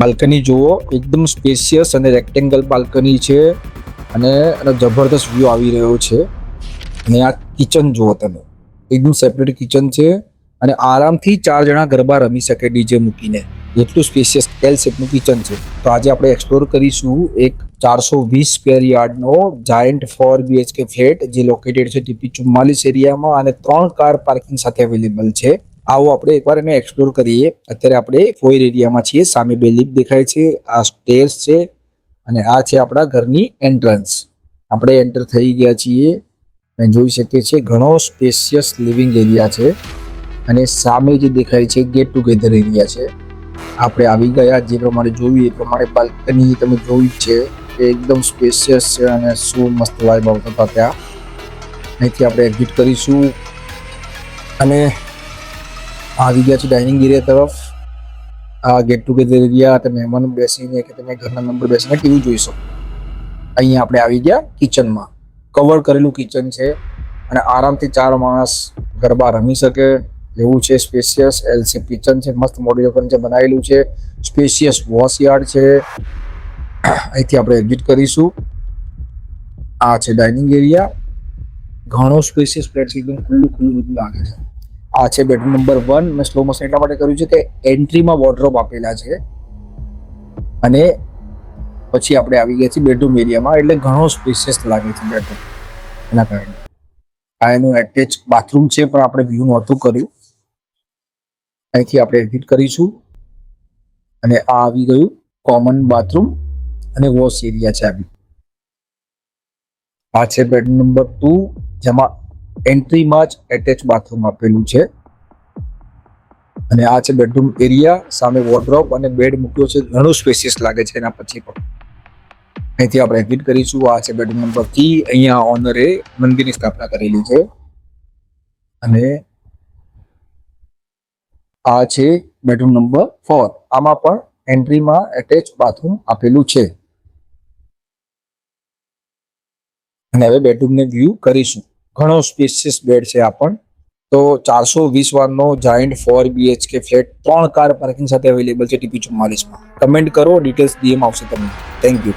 Balcony જુઓ, એકદમ spacious અને રેક્ટેંગલ બાલ્કની છે અને જબરદસ્ત વ્યૂ આવી રહ્યો છે. અને આ કિચન જુઓ તમે, એકદમ સેપરેટ કિચન છે અને આરામથી 4 જણા ગરબા રમી શકે ડીજે મૂકીને, એટલું સ્પેશિયસ એલ શેપનું કિચન છે. તો આજે આપણે એક્સપ્લોર કરીશું એક 420 સ્ક્વેર યાર્ડનો જાયન્ટ 4 BHK ફ્લેટ જે લોકેટેડ છે TP 44 એરિયામાં અને 3 કાર પાર્કિંગ સાથે અવેલેબલ છે. આવો આપણે એકવાર એને એક્સપ્લોર કરીએ. અત્યારે આપણે ફોર એરિયામાં છીએ. સામે 2 લિફ્ટ દેખાય છે, આ સ્ટેર્સ છે અને આ છે આપણા ઘરની એન્ટ્રન્સ. આપણે એન્ટર થઈ ગયા છીએ અને જોઈ શકીએ છીએ ઘણો સ્પેશિયસ લિવિંગ એરિયા છે અને સામે જે દેખાય છે ગેટ ટુગેધર એરિયા છે. આપણે આવી ગયા, જે પ્રમાણે જોયું એ પ્રમાણે બાલ્કની તમે જોઈ છે, એકદમ સ્પેશિયસ છે અને શું મસ્ત વાઇબ આવતો હતા ત્યાં. અહીંથી આપણે એક્ઝિટ કરીશું અને આવી ગયા છે ડાઇનિંગ એરિયા તરફ. આ ગેટ ટુગેધર એરિયા, તમે મહેમાનો બેસીને કે તમે ઘરના મેમ્બર બેસીને ટીવી જોઈ શકો. અહીંયા આપણે આવી ગયા કિચનમાં. કવર કરેલું કિચન છે અને આરામથી 4 માણસ ગરબા રમી શકે એવું છે. સ્પેશિયસ એલ શેપ કિચન છે, મસ્ત મોડ્યુલર ફર્નિચર બનાવેલું છે, સ્પેશિયસ વોશ યાર્ડ છે. અહીંથી આપણે એક્ઝિટ કરીશું. આ છે ડાઇનિંગ એરિયા, ઘણો સ્પેશિયસ ફ્લેટ છે, એકદમ ખુલ્લું બધું લાગે છે. આ છે બેડરૂમ નંબર 1. મેં સ્લો મોશન એટલા માટે કર્યું છે કે એન્ટ્રીમાં વોર્ડરોબ આપેલા છે અને પછી આપણે આવી ગયા છીએ બેડરૂમ એરિયામાં, એટલે ઘણો સ્પેશિયસ લાગે છે બેડરૂમ, એના કારણે. આ એનું એટેચ બાથરૂમ છે પણ આપણે વ્યૂ નહોતું કર્યું. અહીંથી આપણે એક્ઝિટ કરીશું અને આ આવી ગયું કોમન બાથરૂમ અને વોશ એરિયા છે. આ છે બેડરૂમ નંબર 2, જેમાં એન્ટ્રીમાં જ એટેચ બાથરૂમ આપેલું છે અને આ છે બેડરૂમ એરિયા. સામે વોર્ડરોબ અને બેડ મૂક્યો છે, ઘણું સ્પેશિયસ લાગે છે એના પછી પણ. અહીંથી આપણે એક્ઝિટ કરીશું. આ છે બેડરૂમ નંબર 3. અહીંયા ઓનરે મંદિરની સ્થાપના કરેલી છે અને આ છે બેડરૂમ નંબર 4. આમાં પણ એન્ટ્રીમાં એટેચ બાથરૂમ આપેલું છે. અને હવે બેડરૂમને વ્યૂ કરીશું. ઘણો સ્પેશિયસ બેડ છે આ પણ. તો 420 વારનો giant 4 BHK flat 3 car parking સાથે અવેલેબલ છે TP 44 માં. કમેન્ટ કરો, ડિટેલ્સ DM આવશે તમને. Thank you.